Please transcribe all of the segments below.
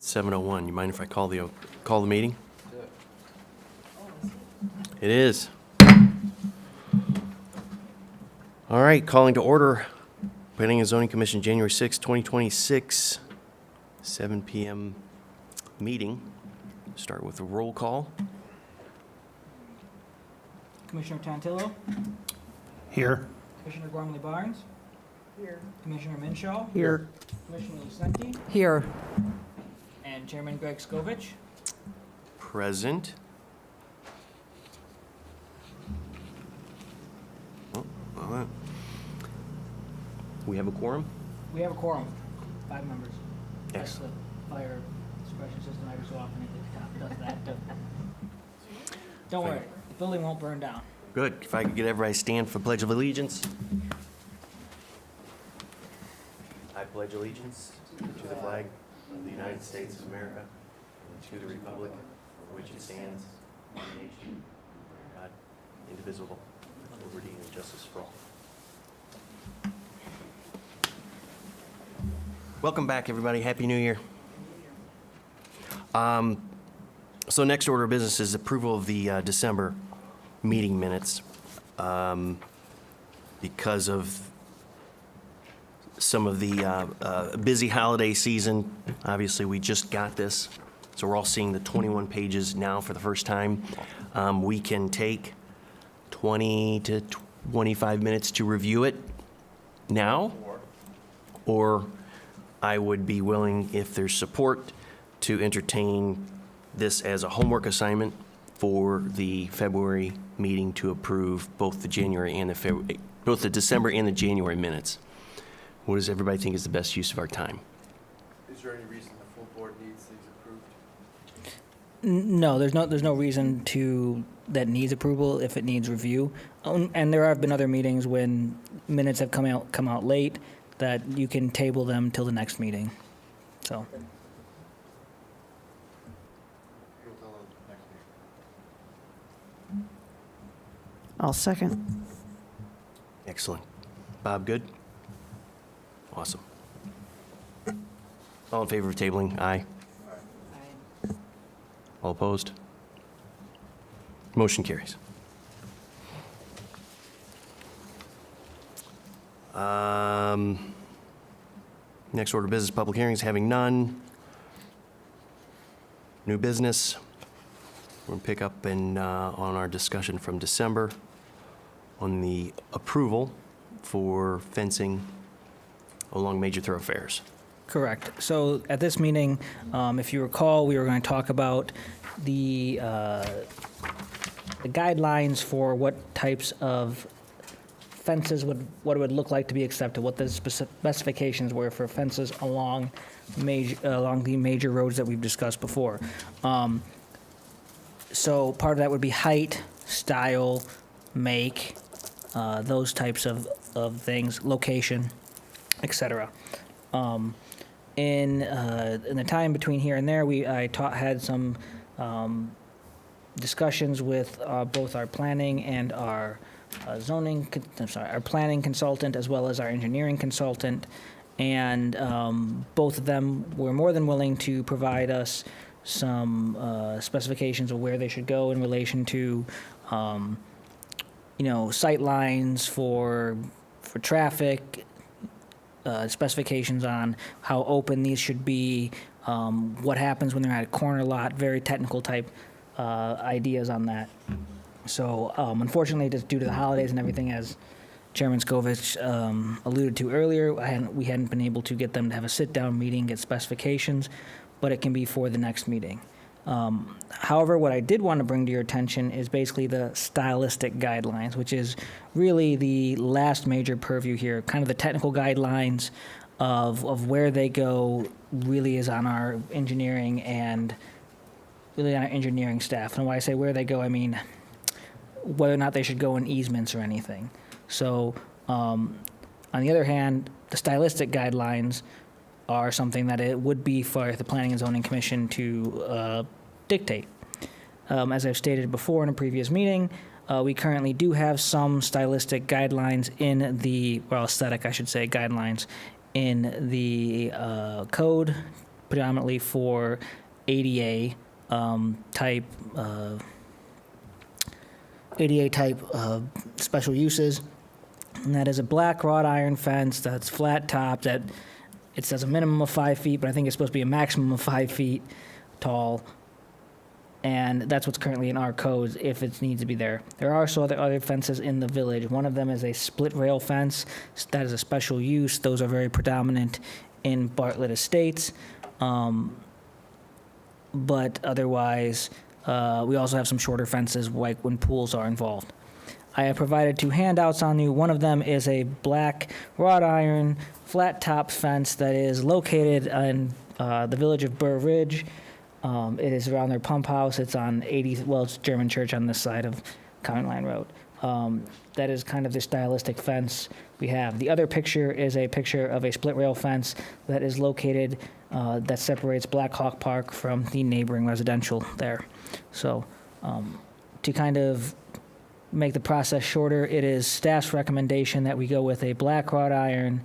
7:01. You mind if I call the meeting? It is. All right, calling to order. Planning and Zoning Commission, January 6, 2026, 7 p.m. meeting. Start with a roll call. Commissioner Tantillo, Here. Commissioner Gormley Barnes, Here. Commissioner Minshaw, Here. Commissioner Lucenti, Here. and Chairman Greg Skovich. Present. Oh, all right. We have a quorum? We have a quorum, 5 members. That's Excellent. the fire suppression system every so often it does that. Don't worry, the building won't burn down. Good. If I could get everybody to stand for Pledge of Allegiance. I pledge allegiance to the flag of the United States of America and to the republic for which it stands, one nation, under God, indivisible, with liberty and justice for all. Welcome back, everybody. Happy New Year. So next order of business is approval of the December meeting minutes. Because of some of the busy holiday season, obviously we just got this, so we're all seeing the 21 pages now for the first time. We can take 20 to 25 minutes to review it now, or I would be willing, if there's support, to entertain this as a homework assignment for the February meeting to approve both the January and both the December and the January minutes. What does everybody think is the best use of our time? Is there any reason the full board needs these approved? No, there's no reason that needs approval if it needs review. And there have been other meetings when minutes have come out late that you can table them till the next meeting. So. You'll tell us next meeting. I'll second. Excellent. Bob, good? Awesome. All in favor of tabling? Aye. All opposed? Motion carries. Next order of business, public hearings, having none. New business. We're going to pick up on our discussion from December on the approval for fencing along major thoroughfares. Correct. So at this meeting, if you recall, we were going to talk about the guidelines for what types of fences what it would look like to be accepted, what the specifications were for fences along the major roads that we've discussed before. So part of that would be height, style, make, those types of things, location, etc. In the time between here and there, I had some discussions with both our planning and our our planning consultant as well as our engineering consultant, and both of them were more than willing to provide us some specifications of where they should go in relation to, sight lines for traffic, specifications on how open these should be, what happens when they're at a corner lot, very technical type ideas on that. So unfortunately, just due to the holidays and everything, as Chairman Skovich alluded to earlier, we hadn't been able to get them to have a sit-down meeting, get specifications, but it can be for the next meeting. However, what I did want to bring to your attention is basically the stylistic guidelines, which is really the last major purview here. Kind of the technical guidelines of where they go really is on our engineering and really on our engineering staff. And when I say where they go, I mean whether or not they should go in easements or anything. So on the other hand, the stylistic guidelines are something that it would be for the Planning and Zoning Commission to dictate. As I've stated before in a previous meeting, we currently do have some stylistic guidelines in the, well, aesthetic, I should say, guidelines in the code predominantly for ADA type special uses. And that is a black wrought iron fence that's flat topped, that it says a minimum of 5 feet, but I think it's supposed to be a maximum of 5 feet tall. And that's what's currently in our codes if it needs to be there. There are also other fences in the village. One of them is a split rail fence. That is a special use. Those are very predominant in Bartlett Estates. But otherwise, we also have some shorter fences like when pools are involved. I have provided 2 handouts on you. One of them is a black wrought iron flat top fence that is located in the village of Burr Ridge. It is around their pump house. It's on it's German Church on this side of County Line Road. That is kind of the stylistic fence we have. The other picture is a picture of a split rail fence that is located, that separates Black Hawk Park from the neighboring residential there. So to kind of make the process shorter, it is staff's recommendation that we go with a black wrought iron,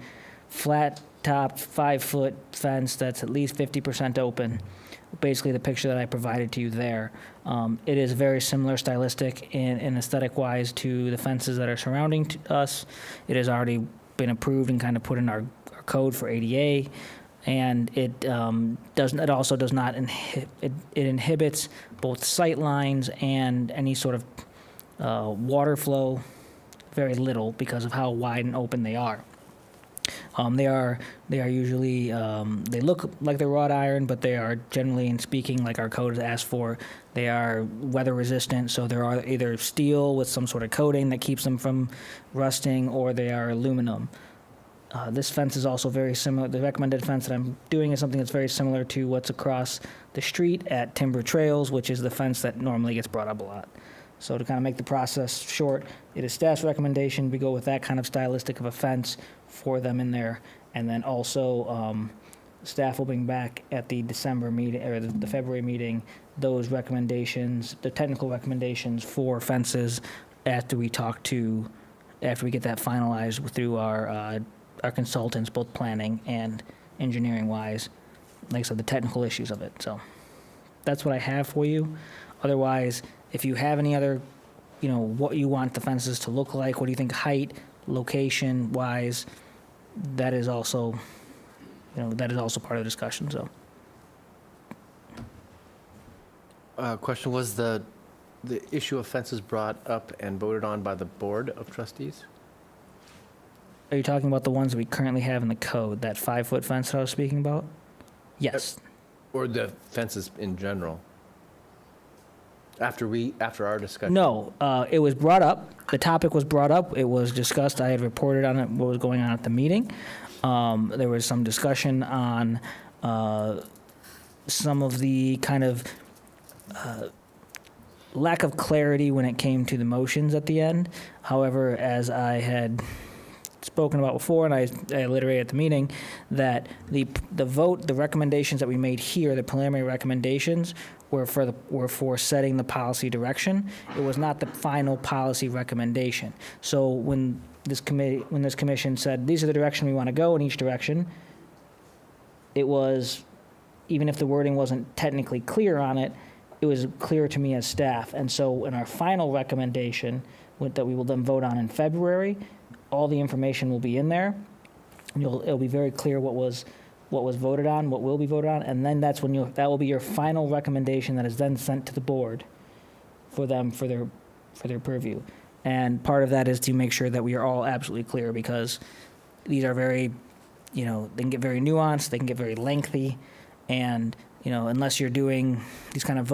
flat topped 5-foot fence that's at least 50% open. Basically the picture that I provided to you there. It is very similar stylistic and aesthetic-wise to the fences that are surrounding us. It has already been approved and kind of put in our code for ADA, and it also does not it inhibits both sight lines and any sort of water flow very little because of how wide and open they are. They are usually, they look like they're wrought iron, but they are generally, in speaking, like our code has asked for, they are weather resistant, so there are either steel with some sort of coating that keeps them from rusting, or they are aluminum. This fence is also very similar. The recommended fence that I'm doing is something that's very similar to what's across the street at Timber Trails, which is the fence that normally gets brought up a lot. So to kind of make the process short, it is staff's recommendation we go with that kind of stylistic of a fence for them in there. And then also, staff will bring back at the December meeting, or the February meeting, those recommendations, the technical recommendations for fences after we get that finalized through our consultants, both planning and engineering wise. Like I said, the technical issues of it. So that's what I have for you. Otherwise, if you have any other, what you want the fences to look like, what do you think height, location wise, that is also, part of the discussion, so. Question, was the issue of fences brought up and voted on by the Board of Trustees? Are you talking about the ones that we currently have in the code, that 5-foot fence that I was speaking about? Yes. Or the fences in general? After our discussion? No, it was brought up. The topic was brought up. It was discussed. I had reported on it, what was going on at the meeting. There was some discussion on some of the kind of lack of clarity when it came to the motions at the end. However, as I had spoken about before, and I reiterated at the meeting, that the recommendations that we made here, the preliminary recommendations, were for setting the policy direction. It was not the final policy recommendation. So when this commission said, these are the direction we want to go in each direction, it was, even if the wording wasn't technically clear on it, it was clear to me as staff. And so in our final recommendation, that we will then vote on in February, all the information will be in there. It'll be very clear what was voted on, what will be voted on, and then that will be your final recommendation that is then sent to the board for their purview. And part of that is to make sure that we are all absolutely clear, because these are very, they can get very nuanced, they can get very lengthy, and unless you're doing these kind of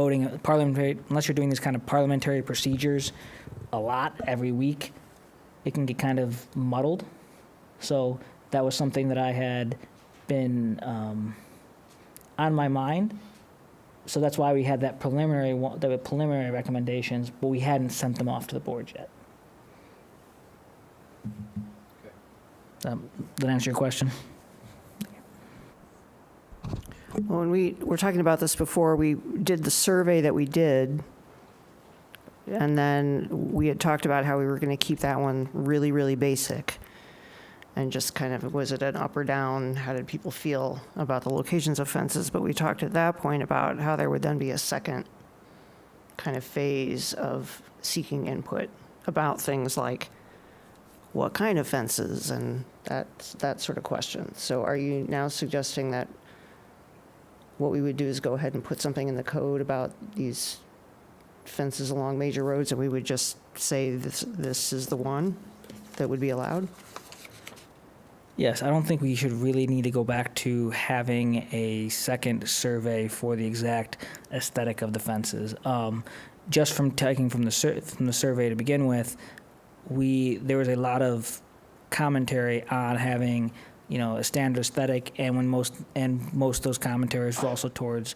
parliamentary procedures a lot every week, it can get kind of muddled. So that was something that I had been on my mind. So that's why we had the preliminary recommendations, but we hadn't sent them off to the board yet. That answer your question? Well, when we were talking about this before, we did the survey that we did, and then we had talked about how we were going to keep that one really, really basic. and just kind of, was it an up or down? How did people feel about the locations of fences? But we talked at that point about how there would then be a second kind of phase of seeking input about things like what kind of fences and that sort of question. So are you now suggesting that what we would do is go ahead and put something in the code about these fences along major roads, and we would just say this is the one that would be allowed? Yes, I don't think we should really need to go back to having a second survey for the exact aesthetic of the fences. Just from taking from the survey to begin with, there was a lot of commentary on having, a standard aesthetic, and most of those commentaries were also towards,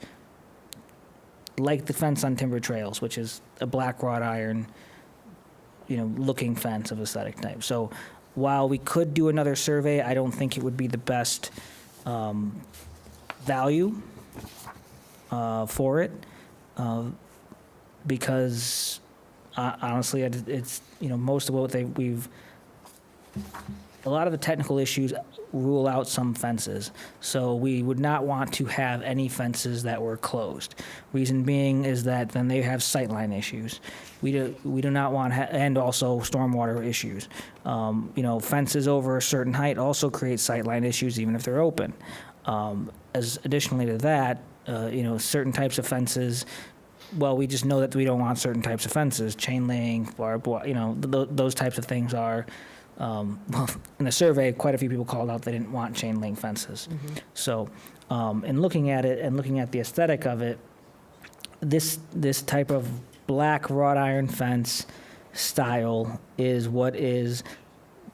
like the fence on timber trails, which is a black wrought iron, looking fence of aesthetic type. So while we could do another survey, I don't think it would be the best value for it, because honestly, it's most of what a lot of the technical issues rule out some fences. So we would not want to have any fences that were closed. Reason being is that then they have sightline issues. We do not want, and also stormwater issues. Fences over a certain height also create sightline issues even if they're open. As additionally to that, certain types of fences, well, we just know that we don't want certain types of fences, chain link, barbed wire, those types of things are, well, in the survey, quite a few people called out they didn't want chain link fences. So, in looking at it and looking at the aesthetic of it, this type of black wrought iron fence style is what is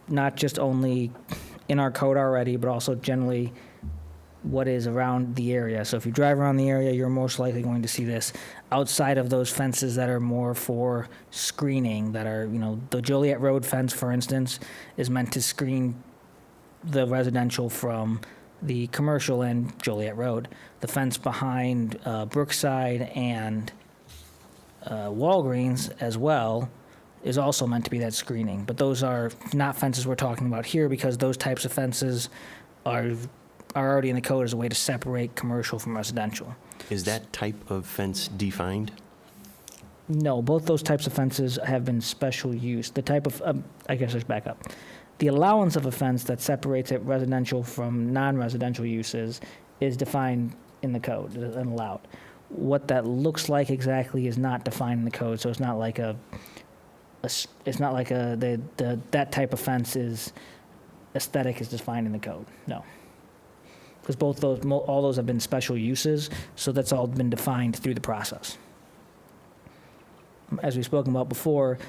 not just only in our code already, but also generally what is around the area. So if you drive around the area, you're most likely going to see this outside of those fences that are more for screening, that are, the Joliet Road fence, for instance, is meant to screen the residential from the commercial and Joliet Road. The fence behind Brookside and Walgreens as well is also meant to be that screening. But those are not fences we're talking about here, because those types of fences are already in the code as a way to separate commercial from residential. Is that type of fence defined? No, both those types of fences have been special use. The type of, I guess I should back up. The allowance of a fence that separates it residential from non-residential uses is defined in the code and allowed. What that looks like exactly is not defined in the code, so it's not like that type of fence is aesthetic is defined in the code. No. Because all those have been special uses, so that's all been defined through the process. As we've spoken about before,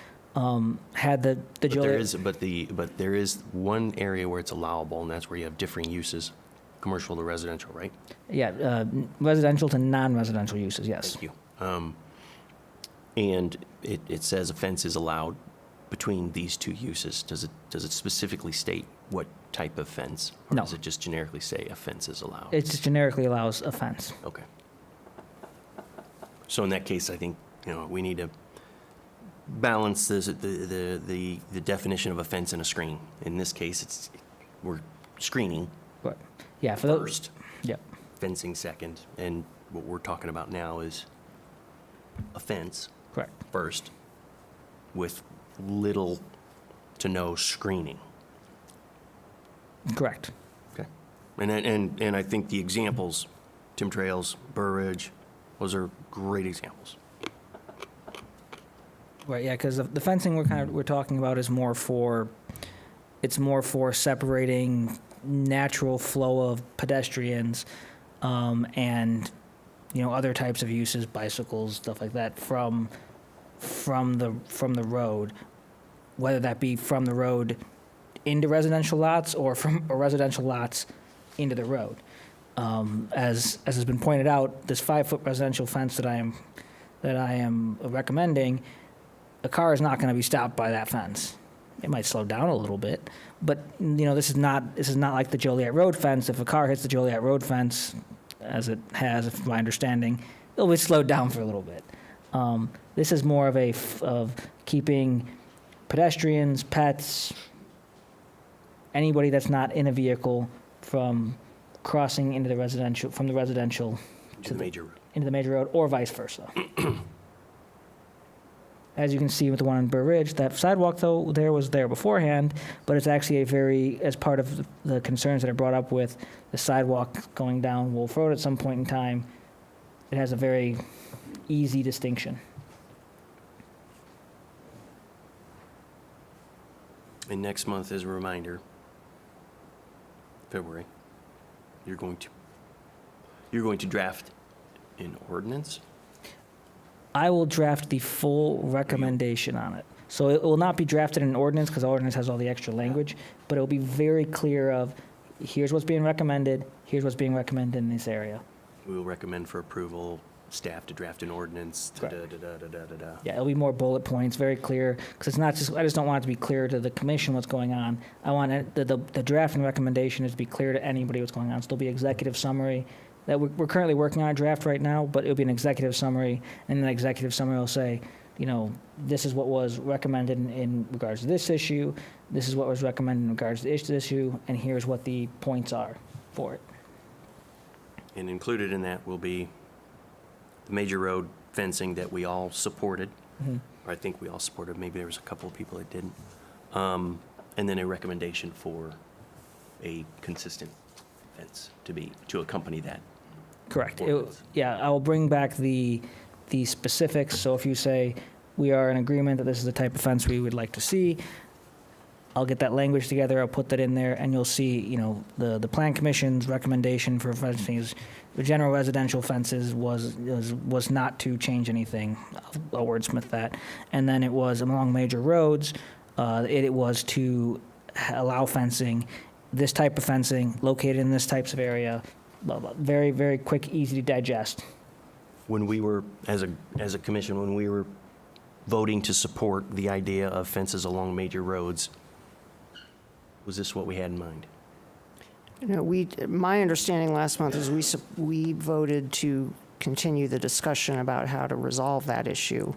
had the Joliet... But there is one area where it's allowable, and that's where you have differing uses, commercial to residential, right? Yeah, residential to non-residential uses, yes. Thank you. And it says a fence is allowed between these two uses. Does it specifically state what type of fence? Or No. does it just generically say a fence is allowed? It just generically allows a fence. Okay. So in that case, I think, we need to balance the definition of a fence and a screen. In this case, we're screening But, yeah, for those... first, Yep. fencing second, and what we're talking about now is a fence Correct. first with little to no screening. Correct. Okay. And I think the examples, Tim Trails, Burr Ridge, those are great examples. Right, yeah, because the fencing we're talking about is more for separating natural flow of pedestrians, and other types of uses, bicycles, stuff like that, from the road, whether that be from the road into residential lots or from residential lots into the road. As has been pointed out, this 5-foot residential fence that I am recommending, a car is not going to be stopped by that fence. It might slow down a little bit, but this is not like the Joliet Road fence. If a car hits the Joliet Road fence, as it has, from my understanding, it'll be slowed down for a little bit. This is more of keeping pedestrians, pets, anybody that's not in a vehicle from crossing into the residential, from the residential To the major road. into the major road, or vice versa. As you can see with the one on Burr Ridge, that sidewalk, though, there was there beforehand, but it's actually as part of the concerns that are brought up with the sidewalk going down Wolf Road at some point in time, it has a very easy distinction. And next month, as a reminder, February, you're going to draft an ordinance? I will draft the full recommendation on it. So it will not be drafted in an ordinance, because the ordinance has all the extra language, but it will be very clear of, here's what's being recommended, here's what's being recommended in this area. We will recommend for approval, staff to draft an ordinance, Correct. da-da-da-da-da-da-da. Yeah, it'll be more bullet points, very clear, because it's not just, I just don't want it to be clear to the commission what's going on. I want the draft and recommendation is to be clear to anybody what's going on. So there'll be executive summary, that we're currently working on a draft right now, but it'll be an executive summary, and the executive summary will say, this is what was recommended in regards to this issue, this is what was recommended in regards to this issue, and here's what the points are for it. And included in that will be the major road fencing that we all supported, or I think we all supported, maybe there was a couple of people that didn't. And then a recommendation for a consistent fence to accompany that. Correct. Ordinance. Yeah, I will bring back the specifics, so if you say, we are in agreement that this is the type of fence we would like to see, I'll get that language together, I'll put that in there, and you'll see, the Plan Commission's recommendation for fencing is, the general residential fences was not to change anything, I'll wordsmith that, and then it was along major roads, it was to allow fencing, this type of fencing, located in this types of area, blah, blah. Very, very quick, easy to digest. When we were, as a commission, when we were voting to support the idea of fences along major roads, was this what we had in mind? My understanding last month is we voted to continue the discussion about how to resolve that issue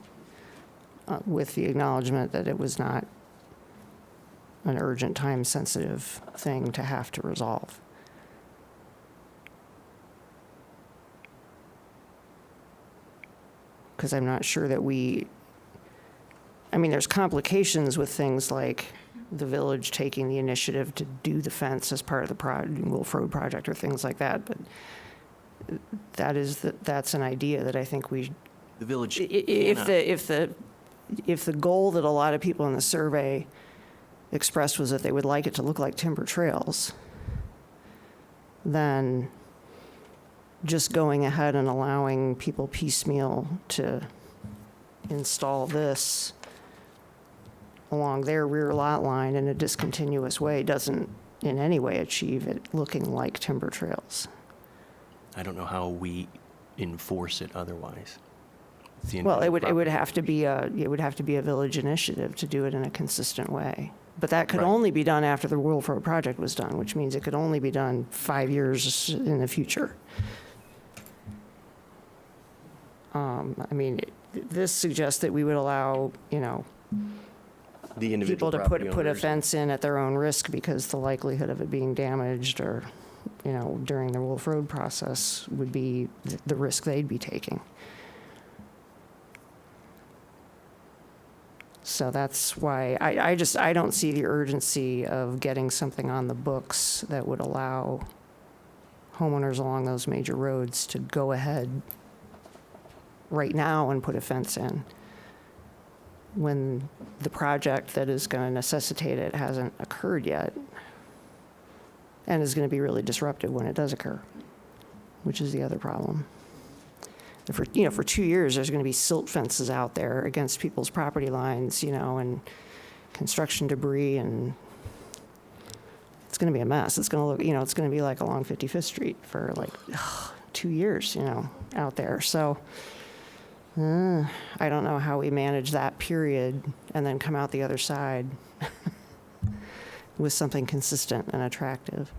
with the acknowledgement that it was not an urgent, time-sensitive thing to have to resolve. Because I'm not sure that there's complications with things like the village taking the initiative to do the fence as part of the Wolf Road project or things like that, but that's an idea that I think we, The village if cannot. the goal that a lot of people in the survey expressed was that they would like it to look like timber trails, then just going ahead and allowing people piecemeal to install this along their rear lot line in a discontinuous way doesn't in any way achieve it looking like timber trails. I don't know how we enforce it otherwise. It's the Well, it individual would property have to be a village initiative to do it in a consistent way. But that could Right. only be done after the Wolf Road project was done, which means it could only be done 5 years in the future. This suggests that we would allow, The individual people to property put a owners. fence in at their own risk because the likelihood of it being damaged or, during the Wolf Road process would be the risk they'd be taking. So that's why I don't see the urgency of getting something on the books that would allow homeowners along those major roads to go ahead right now and put a fence in when the project that is going to necessitate it hasn't occurred yet and is going to be really disruptive when it does occur, which is the other problem. For 2 years, there's going to be silt fences out there against people's property lines, and construction debris, and it's going to be a mess. It's going to look, it's going to be like along 55th Street for 2 years, out there. So I don't know how we manage that period and then come out the other side with something consistent and attractive.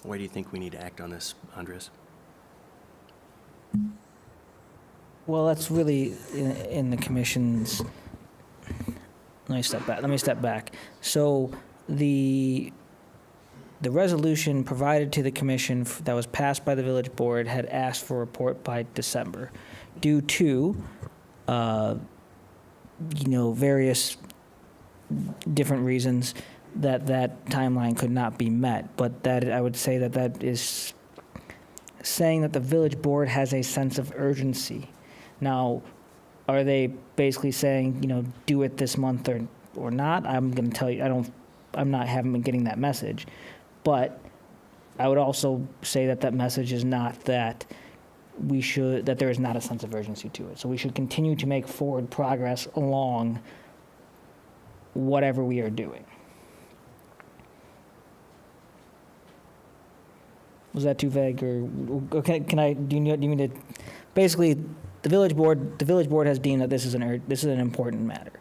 Why do you think we need to act on this, Andres? Well, that's really in the commission's, let me step back. So the the resolution provided to the commission that was passed by the village board had asked for a report by December. Due to, various different reasons, that timeline could not be met. But that, I would say that is saying that the village board has a sense of urgency. Now, are they basically saying, do it this month or not? I'm going to tell you, haven't been getting that message. But I would also say that message is not that that there is not a sense of urgency to it. So we should continue to make forward progress along whatever we are doing. Was that too vague, or can I? Do you need to? Basically, the village board has deemed that this is an important matter.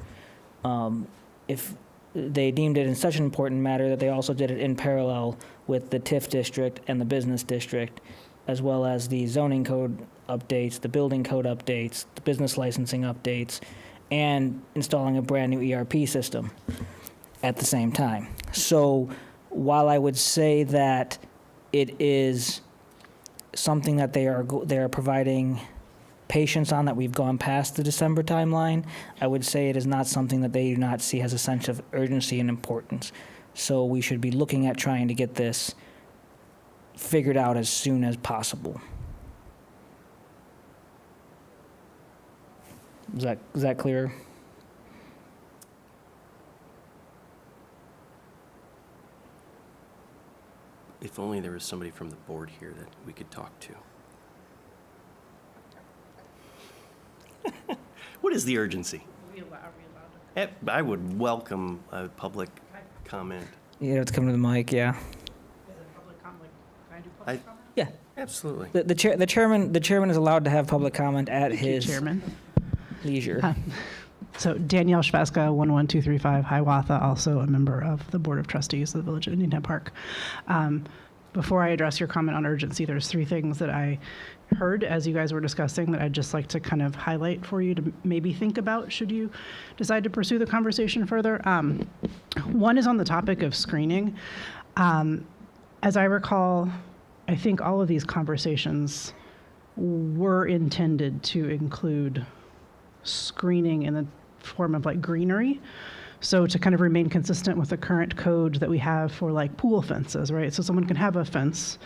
If they deemed it in such an important matter that they also did it in parallel with the TIF district and the business district, as well as the zoning code updates, the building code updates, the business licensing updates, and installing a brand new ERP system at the same time. So while I would say that it is something that they are providing patience on, that we've gone past the December timeline, I would say it is not something that they do not see as a sense of urgency and importance. So we should be looking at trying to get this figured out as soon as possible. Is that clear? If only there was somebody from the board here that we could talk to. What is the urgency? I would welcome a public comment. You have to come to the mic, yeah. Yeah. Absolutely. The chairman is allowed to have public comment at Thank you, his Chairman. leisure. So Danielle Shvaska, 11235 Hiawatha, also a member of the Board of Trustees of the Village of Indian Head Park. Before I address your comment on urgency, there's three things that I heard as you guys were discussing that I'd just like to kind of highlight for you to maybe think about should you decide to pursue the conversation further. One is on the topic of screening. As I recall, I think all of these conversations were intended to include screening in the form of like greenery. So to kind of remain consistent with the current code that we have for like pool fences, right? So someone can have a fence,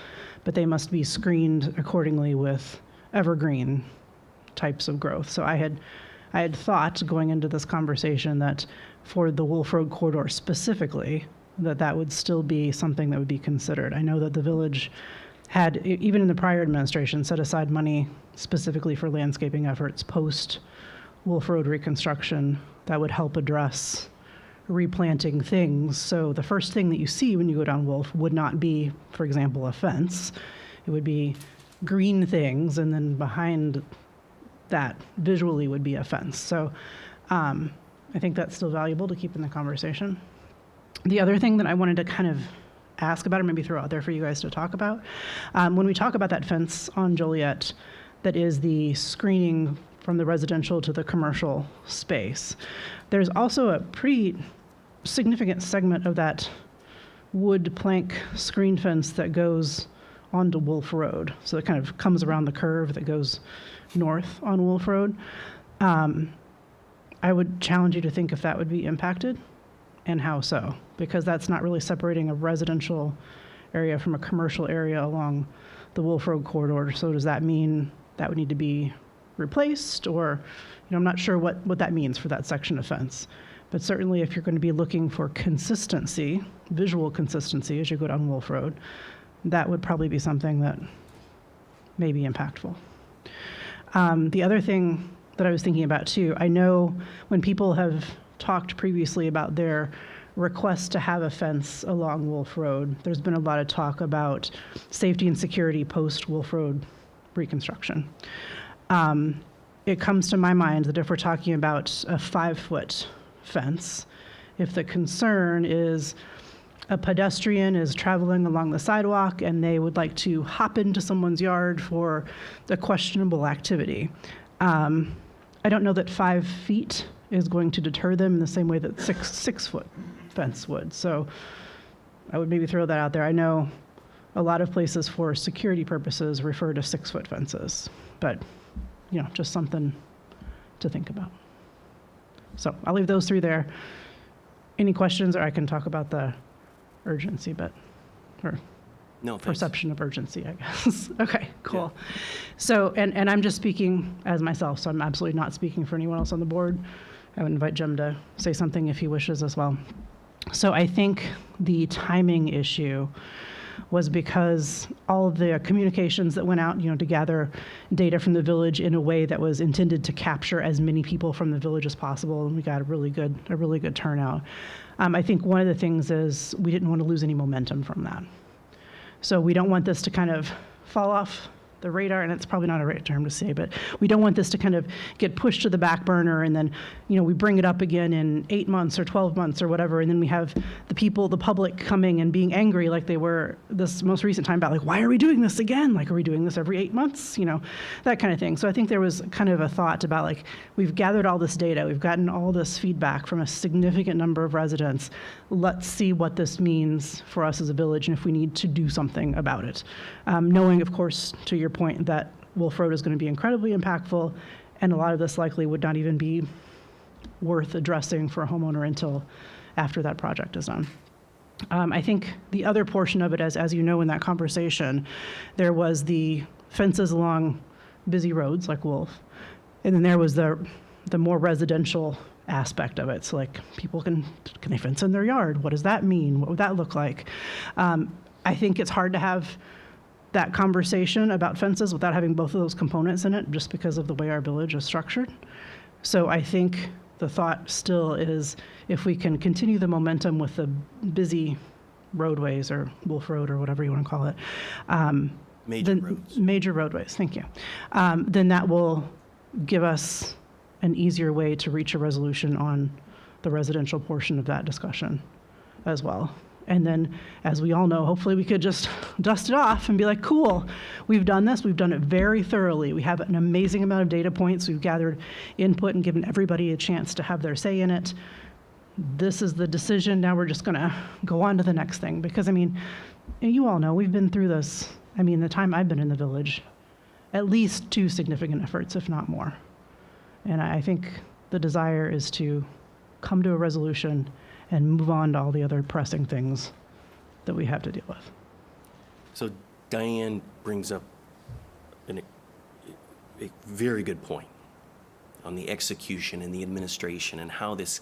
but they must be screened accordingly with evergreen types of growth. So I had thought going into this conversation that for the Wolf Road corridor specifically, that would still be something that would be considered. I know that the village had, even in the prior administration, set aside money specifically for landscaping efforts post Wolf Road reconstruction that would help address replanting things. So the first thing that you see when you go down Wolf would not be, for example, a fence. It would be green things, and then behind that visually would be a fence. So I think that's still valuable to keep in the conversation. The other thing that I wanted to kind of ask about, or maybe throw out there for you guys to talk about, when we talk about that fence on Joliet, that is the screening from the residential to the commercial space, there's also a pretty significant segment of that wood plank screen fence that goes onto Wolf Road. So it kind of comes around the curve that goes north on Wolf Road. I would challenge you to think if that would be impacted and how so, because that's not really separating a residential area from a commercial area along the Wolf Road corridor. So does that mean that would need to be replaced, or, I'm not sure what that means for that section of fence. But certainly if you're going to be looking for consistency, visual consistency as you go down Wolf Road, that would probably be something that may be impactful. The other thing that I was thinking about too, I know when people have talked previously about their request to have a fence along Wolf Road, there's been a lot of talk about safety and security post Wolf Road reconstruction. It comes to my mind that if we're talking about a 5-foot fence, if the concern is a pedestrian is traveling along the sidewalk and they would like to hop into someone's yard for a questionable activity, I don't know that 5 feet is going to deter them in the same way that six-foot fence would. So I would maybe throw that out there. I know a lot of places for security purposes refer to 6-foot fences, but, just something to think about. So I'll leave those 3 there. Any questions, or I can talk about the urgency, or No, thanks. perception of urgency, I guess. Okay, cool. So, and I'm just speaking as myself, so I'm absolutely not speaking for anyone else on the board. I would invite Jim to say something if he wishes as well. So I think the timing issue was because all of the communications that went out, to gather data from the village in a way that was intended to capture as many people from the village as possible, and we got a really good turnout. I think one of the things is we didn't want to lose any momentum from that. So we don't want this to kind of fall off the radar, and it's probably not a right term to say, but we don't want this to kind of get pushed to the back burner, and then, we bring it up again in 8 months or 12 months or whatever, and then we have the public coming and being angry like they were this most recent time about, like, why are we doing this again? Like, are we doing this every 8 months? That kind of thing. So I think there was kind of a thought about, like, we've gathered all this data, we've gotten all this feedback from a significant number of residents. Let's see what this means for us as a village and if we need to do something about it. Knowing, of course, to your point, that Wolf Road is going to be incredibly impactful, and a lot of this likely would not even be worth addressing for a homeowner until after that project is done. I think the other portion of it, as you know, in that conversation, there was the fences along busy roads like Wolf, and then there was the more residential aspect of it. So, like, people can they fence in their yard? What does that mean? What would that look like? I think it's hard to have that conversation about fences without having both of those components in it, just because of the way our village is structured. So I think the thought still is, if we can continue the momentum with the busy roadways, or Wolf Road, or whatever you want to call it. Major roadways, thank you. Then that will give us an easier way to reach a resolution on the residential portion of that discussion as well. And then, as we all know, hopefully we could just dust it off and be like, cool, we've done this, we've done it very thoroughly. We have an amazing amount of data points, we've gathered input and given everybody a chance to have their say in it. This is the decision, now we're just gonna go on to the next thing. Because, you all know, we've been through this, the time I've been in the village, at least 2 significant efforts, if not more. And I think the desire is to come to a resolution and move on to all the other pressing things that we have to deal with. So Diane brings up a very good point on the execution and the administration and how this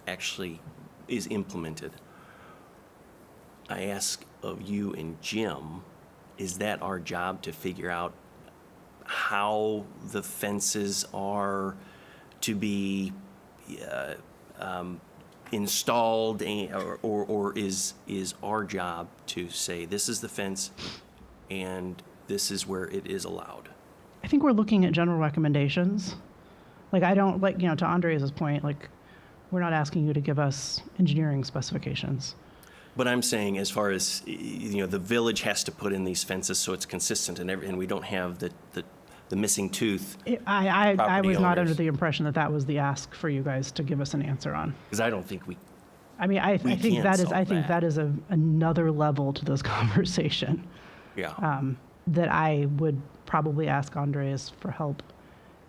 actually is implemented. I ask of you and Jim, is that our job to figure out how the fences are to be installed, or is our job to say, this is the fence and this is where it is allowed? I think we're looking at general recommendations. Like, I don't, to Andreas' point, we're not asking you to give us engineering specifications. But I'm saying, as far as, the village has to put in these fences so it's consistent, and we don't have the missing tooth. I was not owners. under the impression that was the ask for you guys to give us an answer on. Because I don't think we. I think can't that is. solve I think that. that is another level to this conversation. Yeah. That I would probably ask Andreas for help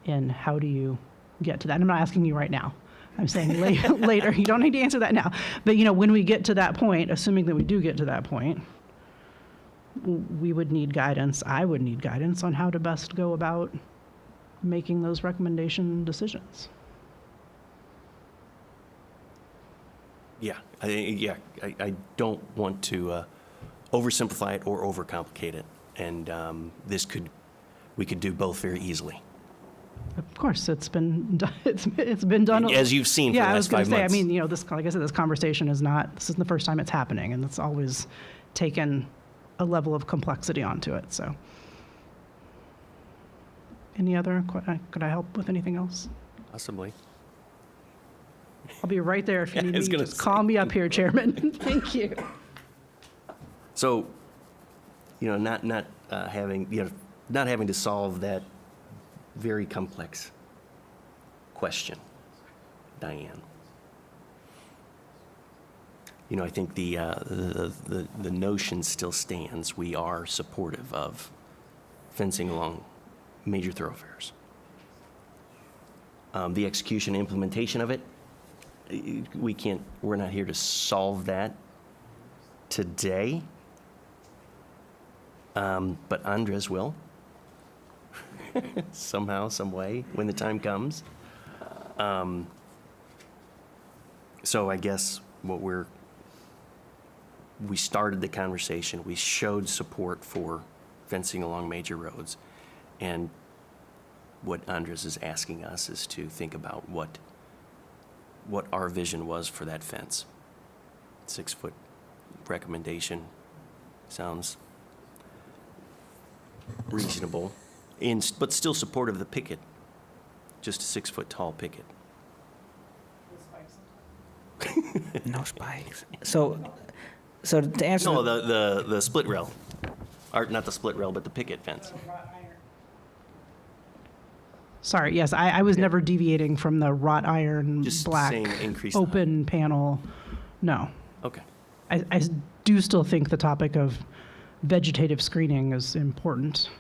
in. How do you get to that? And I'm not asking you right now. I'm saying later. You don't need to answer that now. But when we get to that point, assuming that we do get to that point, we would need guidance. I would need guidance on how to best go about making those recommendation decisions. Yeah. I don't want to oversimplify it or overcomplicate it, and we could do both very easily. Of course, it's been done. It's been done. As you've seen for the last 5 months. Yeah, I was going to say. This, like I said, this conversation is not. This isn't the first time it's happening, and it's always taken a level of complexity onto it. So, any other? Could I help with anything else? Possibly. I'll be right there if you need me. gonna Just call me up here, Chairman. Thank you. So, not having to solve that very complex question, Diane. you know, I think the notion still stands. We are supportive of fencing along major thoroughfares. The execution and implementation of it, we're not here to solve that today. But Andres will, somehow, some way, when the time comes. So I guess we started the conversation, we showed support for fencing along major roads, and what Andres is asking us is to think about what our vision was for that fence. 6-foot recommendation sounds reasonable, but still supportive of the picket, just a 6-foot tall picket. No spikes. So to answer. No, the split rail, or not the split rail, but the picket fence. Sorry, yes, I was never deviating from the wrought iron, Just black, saying increase the open panel. No. Okay. I do still think the topic of vegetative screening is important.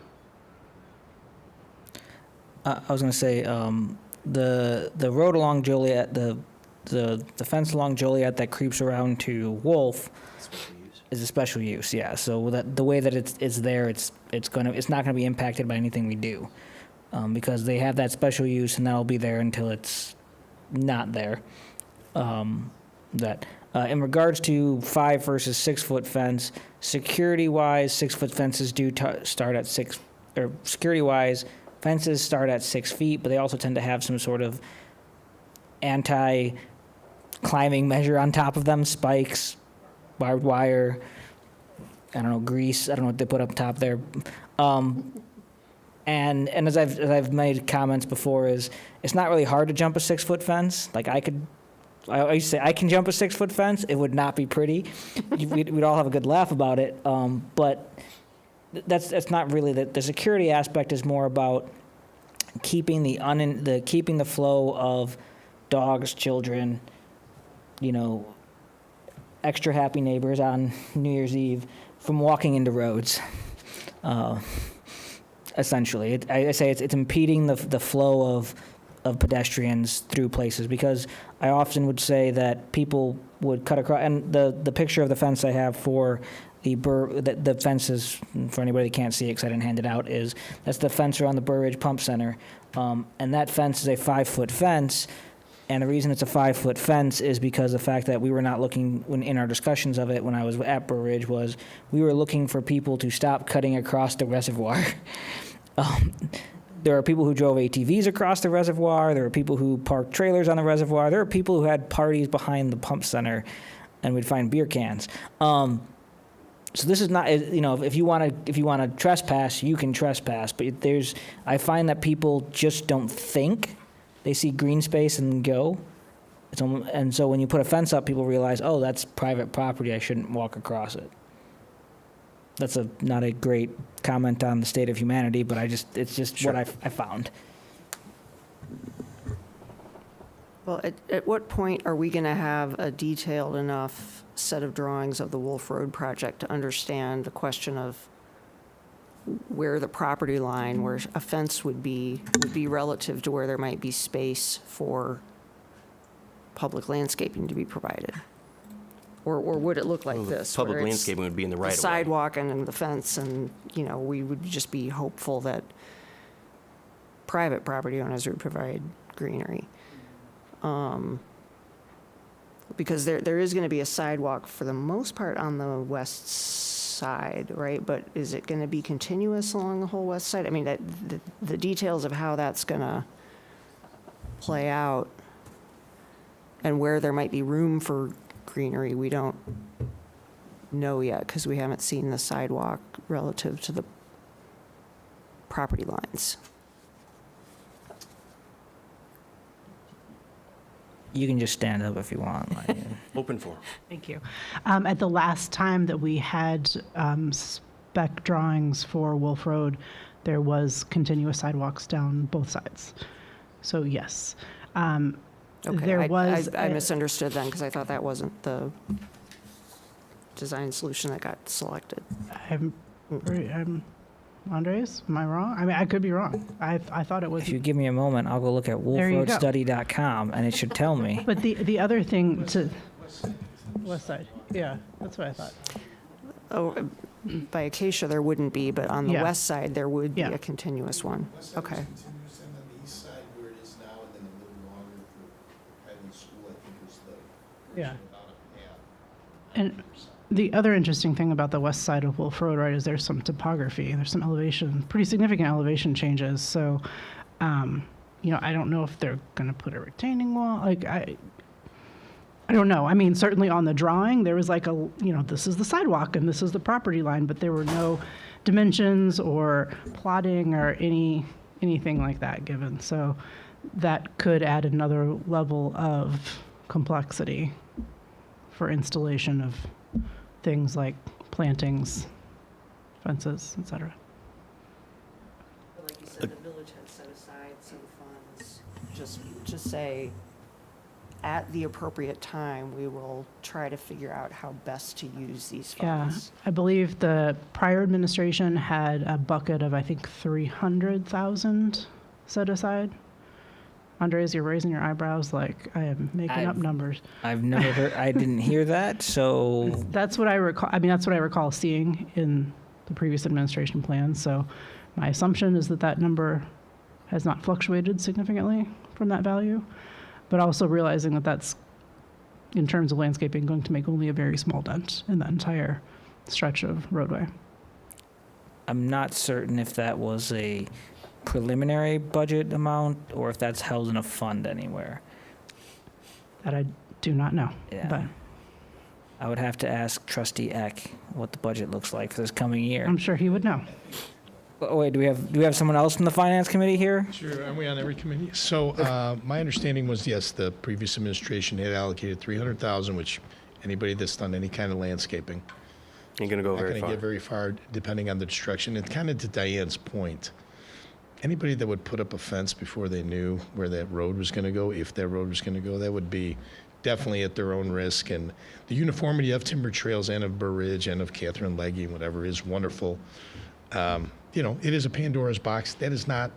I was going to say the road along Joliet, the fence along Joliet that creeps around to Wolf is a special use. Yeah. So the way that it's there, it's not going to be impacted by anything we do, because they have that special use and that'll be there until it's not there. In regards to 5 versus 6-foot fence, security-wise, 6-foot fences do start at 6, or security-wise, fences start at 6 feet, but they also tend to have some sort of anti-climbing measure on top of them, spikes, barbed wire, I don't know, grease, I don't know what they put up top there. And as I've made comments before, is it's not really hard to jump a 6-foot fence. Like I used to say I can jump a 6-foot fence. It would not be pretty. We'd all have a good laugh about it. But that's not really the security aspect. Is more about keeping keeping the flow of dogs, children, extra happy neighbors on New Year's Eve from walking into roads. Essentially, I say it's impeding the flow of pedestrians through places, because I often would say that people would cut across, and the picture of the fence I have for the fence is, for anybody that can't see it because I didn't hand it out, that's the fence around the Burr Ridge Pump Center, and that fence is a 5-foot fence. And the reason it's a 5-foot fence is because the fact that we were not looking, in our discussions of it when I was at Burr Ridge, was we were looking for people to stop cutting across the reservoir. There are people who drove ATVs across the reservoir. There are people who parked trailers on the reservoir. There are people who had parties behind the pump center, and we'd find beer cans. So this is not, if you want to trespass, you can trespass. But I find that people just don't think. They see green space and go. And so when you put a fence up, people realize, oh, that's private property. I shouldn't walk across it. That's not a great comment on the state of humanity, but it's just Sure. what I found. Well, at what point are we going to have a detailed enough set of drawings of the Wolf Road project to understand the question of where the property line, where a fence would be relative to where there might be space for public landscaping to be provided? Or would it look like Well, this? Public where it's landscaping would be in the the right of way. sidewalk and then the fence, and, we would just be hopeful that private property owners would provide greenery. Because there is going to be a sidewalk for the most part on the west side, right? But is it going to be continuous along the whole west side? I mean, the details of how that's going to play out and where there might be room for greenery, we don't know yet because we haven't seen the sidewalk relative to the property lines. You can just stand up if you want. Open for. Thank you. At the last time that we had spec drawings for Wolf Road, there was continuous sidewalks down both sides. So yes. Okay, There was I misunderstood then because I thought that wasn't the design solution that got selected. Andres, am I wrong? I mean, I could be wrong. I thought it was. If you give me a moment, I'll go look at There you go. wolfroadstudy.com, and it should tell me. But the other thing to west side, yeah, that's what I thought. Oh, by Acacia, there wouldn't be, but on the Yeah. west side, there would be Yeah. a continuous one. Okay. Continuous, and on the east side where it is now, and then a little longer for Highland School, I think was the. Yeah. About a half. And the other interesting thing about the west side of Wolf Road, right, is there's some topography. There's some elevation, pretty significant elevation changes. So, I don't know if they're going to put a retaining wall. Like, I don't know. I mean, certainly on the drawing, there was like this is the sidewalk and this is the property line, but there were no dimensions or plotting or anything like that given. So that could add another level of complexity for installation of things like plantings, fences, et cetera. Like you said, the village has set aside some funds. Just say, at the appropriate time, we will try to figure out how best to use these Yeah, funds. I believe the prior administration had a bucket of, I think, 300,000 set aside. Andres, you're raising your eyebrows like I am making up numbers. I've never heard, I didn't hear that, so That's what I recall. I mean, that's what I recall seeing in the previous administration plan. So my assumption is that that number has not fluctuated significantly from that value, but also realizing that that's, in terms of landscaping, going to make only a very small dent in that entire stretch of roadway. I'm not certain if that was a preliminary budget amount or if that's held in a fund anywhere. That I do not know. Yeah. But I would have to ask Trustee Eck what the budget looks like for this coming year. I'm sure he would know. Oh, wait, do we have someone else from the Finance Committee here? Sure, aren't we on every committee? So my understanding was, yes, the previous administration had allocated 300,000, which anybody that's done any kind of landscaping, You're going to go not very going to far. get very far depending on the destruction. And kind of to Diane's point, anybody that would put up a fence before they knew where that road was going to go, if that road was going to go, that would be definitely at their own risk. And the uniformity of Timber Trails and of Burr Ridge and of Catherine Legge and whatever is wonderful. It is a Pandora's box. That is not,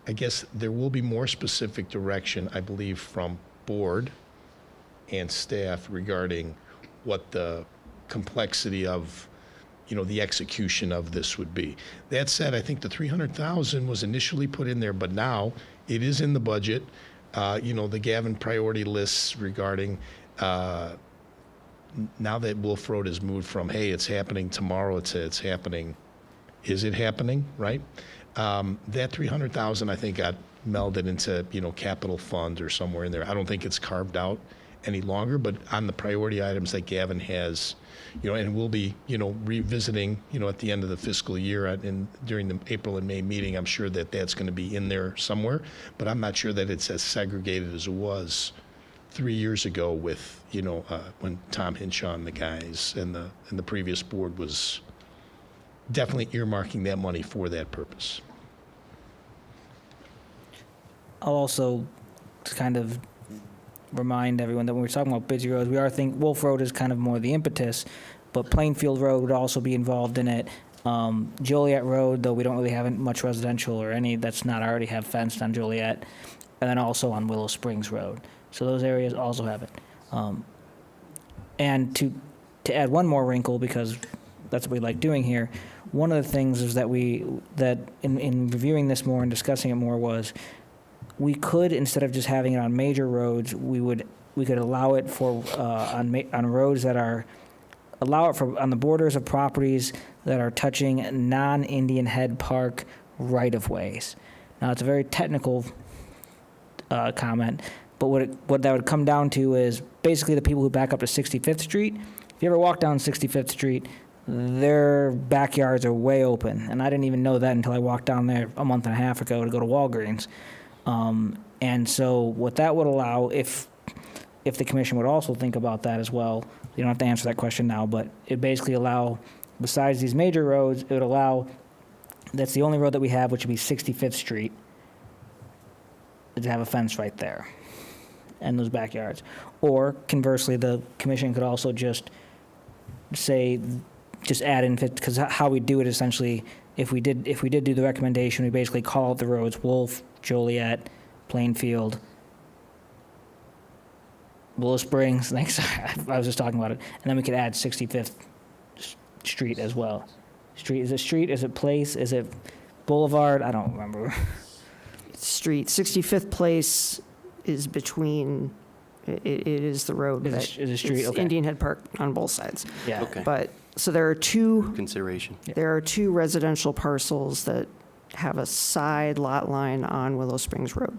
I guess there will be more specific direction, I believe, from board and staff regarding what the complexity of, the execution of this would be. That said, I think the 300,000 was initially put in there, but now it is in the budget. The Gavin priority lists regarding, now that Wolf Road has moved from, hey, it's happening tomorrow, it's happening, is it happening, right? That 300,000, I think, got melded into, capital fund or somewhere in there. I don't think it's carved out any longer, but on the priority items that Gavin has, and we'll be, revisiting, at the end of the fiscal year and during the April and May meeting, I'm sure that that's going to be in there somewhere, but I'm not sure that it's as segregated as it was 3 years ago with, when Tom Hinshaw and the guys and the previous board was definitely earmarking that money for that purpose. I'll also kind of remind everyone that when we're talking about busy roads, we are thinking Wolf Road is kind of more the impetus, but Plainfield Road would also be involved in it. Joliet Road, though we don't really have much residential or any that's not already have fenced on Joliet, and then also on Willow Springs Road. So those areas also have it. And to add one more wrinkle, because that's what we like doing here, one of the things is that in reviewing this more and discussing it more was we could, instead of just having it on major roads, we could allow it for on roads that are on the borders of properties that are touching non-Indian Head Park right-of-ways. Now, it's a very technical comment, but what that would come down to is basically the people who back up to 65th Street. If you ever walk down 65th Street, their backyards are way open, and I didn't even know that until I walked down there a month and a half ago to go to Walgreens. And so what that would allow, if the commission would also think about that as well, you don't have to answer that question now, but it basically allow, besides these major roads, it would allow, that's the only road that we have, which would be 65th Street, to have a fence right there and those backyards. Or conversely, the commission could also just say, just add in, because how we do it essentially, if we did do the recommendation, we basically call out the roads, Wolf, Joliet, Plainfield, Willow Springs, next, I was just talking about it, and then we could add 65th Street as well. Is it street, is it place, is it boulevard, I don't remember. Street, 65th Place is between, it is the road. Is that- it street? it's Okay. Indian Head Park on both sides. Yeah. Okay. But, so there are two Consideration. There are two residential parcels that have a side lot line on Willow Springs Road.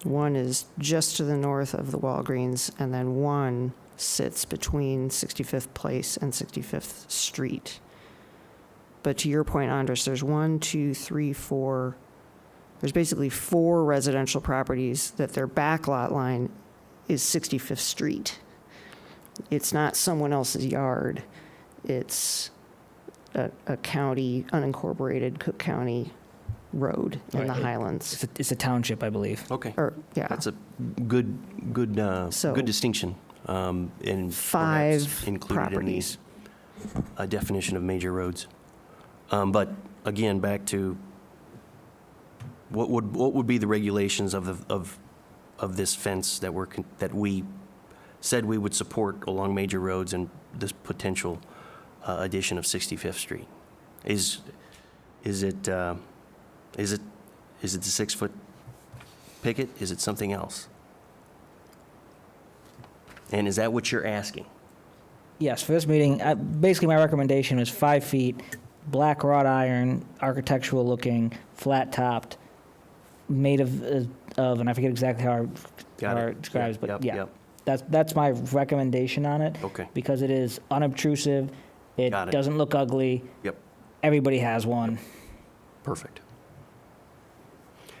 One is just to the north of the Walgreens, and then one sits between 65th Place and 65th Street. But to your point, Andres, there's 1, 2, 3, 4, there's basically 4 residential properties that their back lot line is 65th Street. It's not someone else's yard. It's a county, unincorporated Cook County road in the Right. Highlands. It's a township, I believe. Okay. Or, yeah, That's a good So- good distinction. And 5 perhaps included properties. in the definition of major roads. But again, back to what would be the regulations of this fence that that we said we would support along major roads and this potential addition of 65th Street? Is it the 6-foot picket? Is it something else? And is that what you're asking? Yes, for this meeting, basically my recommendation is 5 feet, black wrought iron, architectural looking, flat topped, made of, and I forget exactly how Got it it. describes, Yep, but yeah. yep. That's my recommendation on it. Okay. Because it is unobtrusive, it Got it. doesn't look ugly, Yep. everybody has one. Perfect.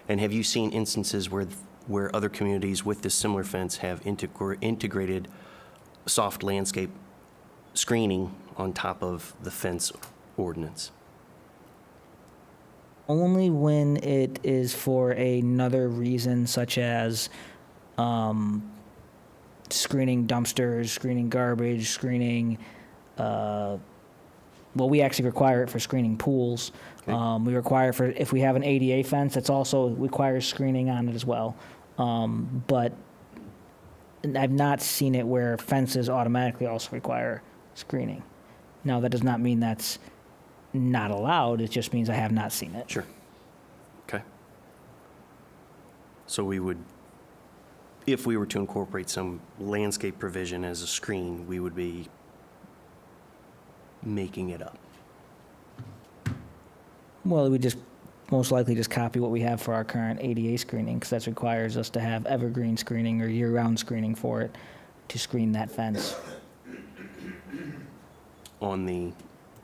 And have you seen instances where other communities with this similar fence have integrated soft landscape screening on top of the fence ordinance? Only when it is for another reason, such as screening dumpsters, screening garbage, screening, well, we actually require it for screening pools. Okay. We require for, if we have an ADA fence, that's also requires screening on it as well. But I've not seen it where fences automatically also require screening. Now, that does not mean that's not allowed, it just means I have not seen it. Sure. Okay. So we would, if we were to incorporate some landscape provision as a screen, we would be making it up. Well, we just most likely just copy what we have for our current ADA screening, because that requires us to have evergreen screening or year-round screening for it to screen that fence On the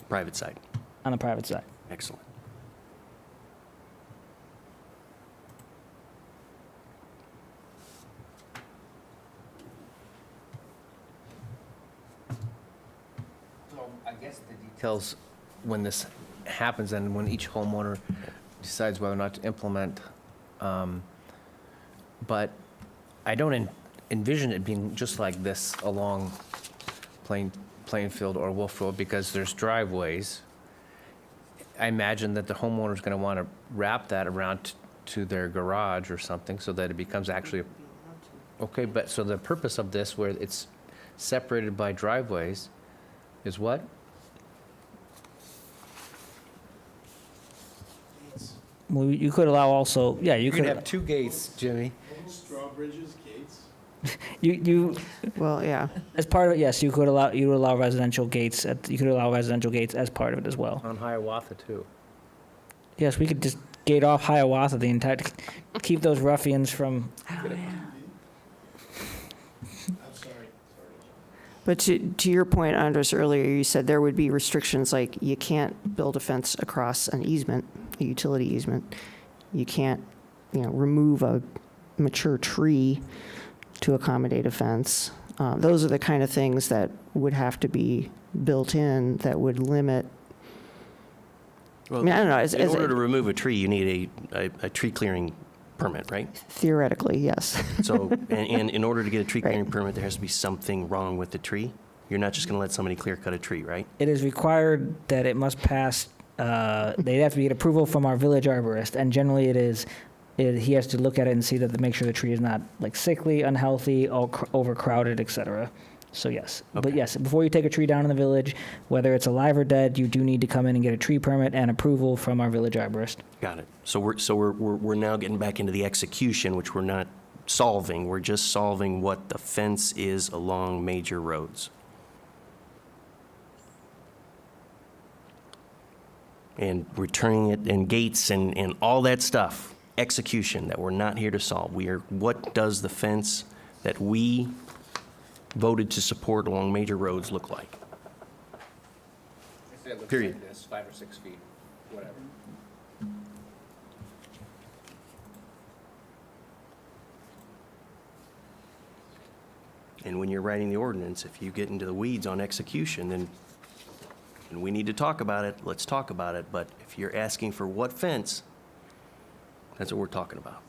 private side. on the private side. Excellent. So I guess the details, when this happens and when each homeowner decides whether or not to implement, but I don't envision it being just like this along Plainfield or Wolf Road, because there's driveways. I imagine that the homeowner's going to want to wrap that around to their garage or something so that it becomes actually, okay, but so the purpose of this, where it's separated by driveways, is what? Well, you could allow also, yeah, you You could could, have 2 gates, Jimmy. Little straw bridges, gates. you, Well, yeah, as part of it, yes, you would allow residential gates, you could allow residential gates as part of it as well. On Hiawatha, too. Yes, we could just gate off Hiawatha the entire, keep those ruffians from, I'm sorry. but to your point, Andres, earlier, you said there would be restrictions, like you can't build a fence across an easement, a utility easement. You can't, remove a mature tree to accommodate a fence. Those are the kind of things that would have to be built in that would limit. Well, I mean, I don't know, in order to remove a tree, you need a tree clearing permit, right? Theoretically, yes. So, and in order to get a tree clearing Right. permit, there has to be something wrong with the tree. You're not just going to let somebody clear cut a tree, right? It is required that it must pass, they have to get approval from our village arborist, and generally he has to look at it and see that to make sure the tree is not like sickly, unhealthy, overcrowded, et cetera. So yes, but Okay. yes, before you take a tree down in the village, whether it's alive or dead, you do need to come in and get a tree permit and approval from our village arborist. Got it. So we're now getting back into the execution, which we're not solving. We're just solving what the fence is along major roads. And returning it, and gates, and all that stuff. Execution that we're not here to solve. What does the fence that we voted to support along major roads look like? It looks Period. like this, 5 or 6 feet, whatever. And when you're writing the ordinance, if you get into the weeds on execution, then and we need to talk about it, let's talk about it. But if you're asking for what fence, that's what we're talking about.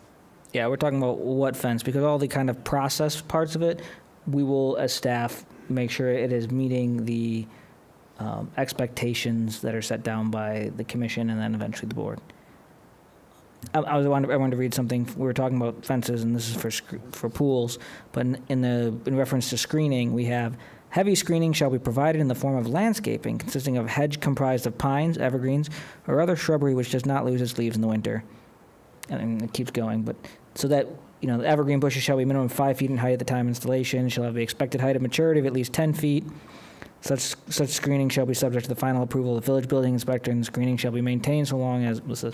Yeah, we're talking about what fence, because all the kind of process parts of it, we will, as staff, make sure it is meeting the expectations that are set down by the commission and then eventually the board. I wanted to read something. We were talking about fences, and this is for pools, but in reference to screening, we have heavy screening shall be provided in the form of landscaping consisting of hedge comprised of pines, evergreens, or other shrubbery which does not lose its leaves in the winter. And it keeps going, but so that, the evergreen bushes shall be minimum 5 feet in height at the time of installation, shall have the expected height of maturity of at least 10 feet. Such screening shall be subject to the final approval of the village building inspector, and the screening shall be maintained so long as with a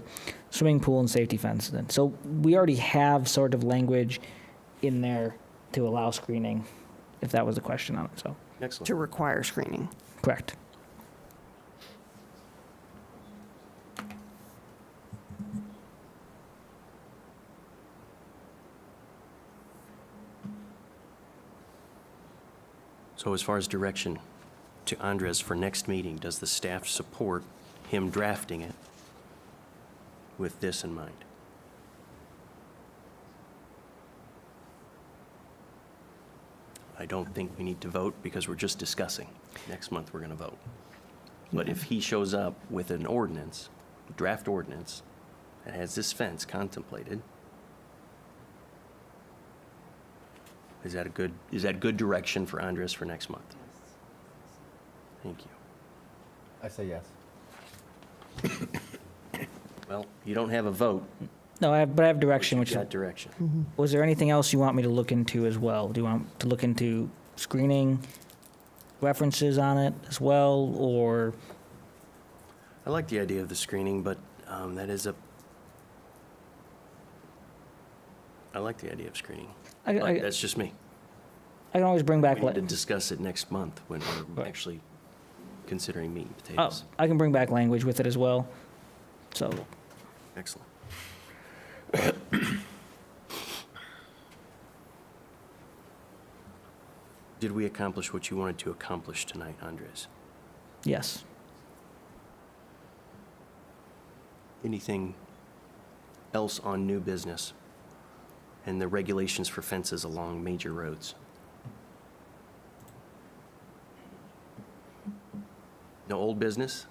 swimming pool and safety fence. So we already have sort of language in there to allow screening, if that was the question on it, so, Excellent. To require screening. correct. So as far as direction to Andres for next meeting, does the staff support him drafting it with this in mind? I don't think we need to vote because we're just discussing. Next month, we're going to vote. But if he shows up with an ordinance, draft ordinance, that has this fence contemplated, is that good direction for Andres for next month? Thank you. I say yes. Well, you don't have a vote, No, I have but direction, you which is, got direction. was there anything else you want me to look into as well? Do you want to look into screening references on it as well, or? I like the idea of the screening, but that is I like the idea of screening. But that's just me. I can always bring back, We need to discuss it next month when we're Right. actually considering meat and potatoes. I can bring back language with it as well, so. Excellent. Did we accomplish what you wanted to accomplish tonight, Andres? Yes. Anything else on new business and the regulations for fences along major roads? No old business?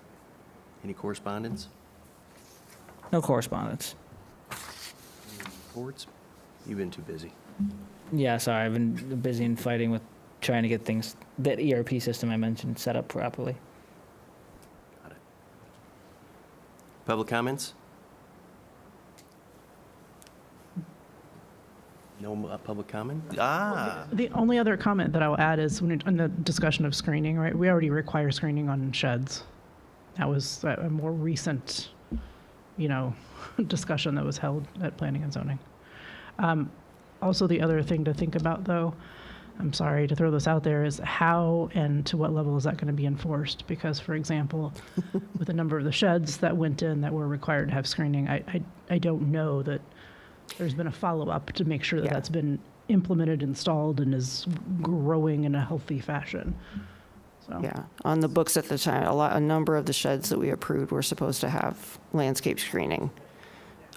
Any correspondence? No correspondence. Boards? You've been too busy. Yeah, sorry, I've been busy and fighting with trying to get things, that ERP system I mentioned, set up properly. Got it. Public comments? No public comment? Ah, The only other comment that I'll add is when on the discussion of screening, right? We already require screening on sheds. That was a more recent, discussion that was held at Planning and Zoning. Also, the other thing to think about, though, I'm sorry to throw this out there, is how and to what level is that going to be enforced? Because, for example, with a number of the sheds that went in that were required to have screening, I don't know that there's been a follow-up to make sure that Yeah. that's been implemented, installed, and is growing in a healthy fashion. So. Yeah, on the books at the time, a number of the sheds that we approved were supposed to have landscape screening.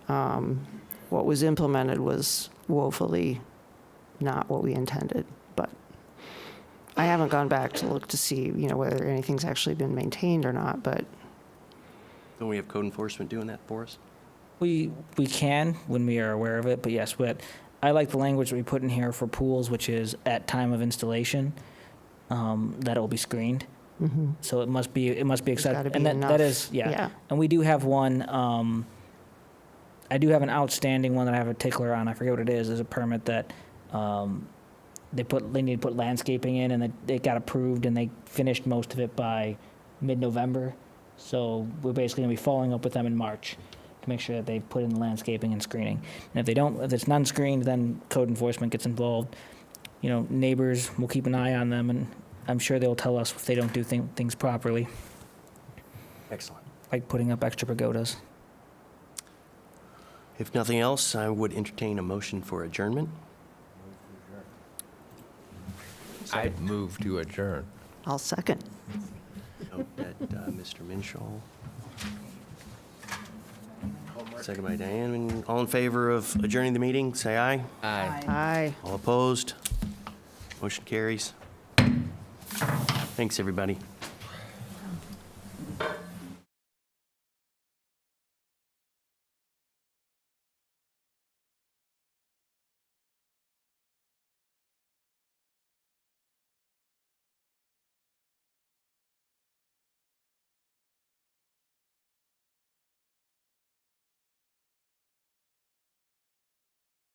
What was implemented was woefully not what we intended, but I haven't gone back to look to see, whether anything's actually been maintained or not, but Don't we have code enforcement doing that for us? We can when we are aware of it, but yes, but I like the language that we put in here for pools, which is at time of installation, that it will be screened. So it must be gotta accepted, be and that is, enough. yeah. Yeah. And we do have one, I do have an outstanding one that I have a tickler on, I forget what it is, there's a permit that, they need to put landscaping in, and it got approved, and they finished most of it by mid-November. So we're basically gonna be following up with them in March to make sure that they put in the landscaping and screening. And if they don't, if it's non-screened, then code enforcement gets involved. Neighbors will keep an eye on them, and I'm sure they'll tell us if they don't do things properly, Excellent. like putting up extra pagodas. If nothing else, I would entertain a motion for adjournment. I'd move to adjourn. I'll second. Note that Mr. Minshaw. Second by Diane. All in favor of adjourning the meeting, say aye. Aye. Aye. All opposed? Motion carries. Thanks, everybody.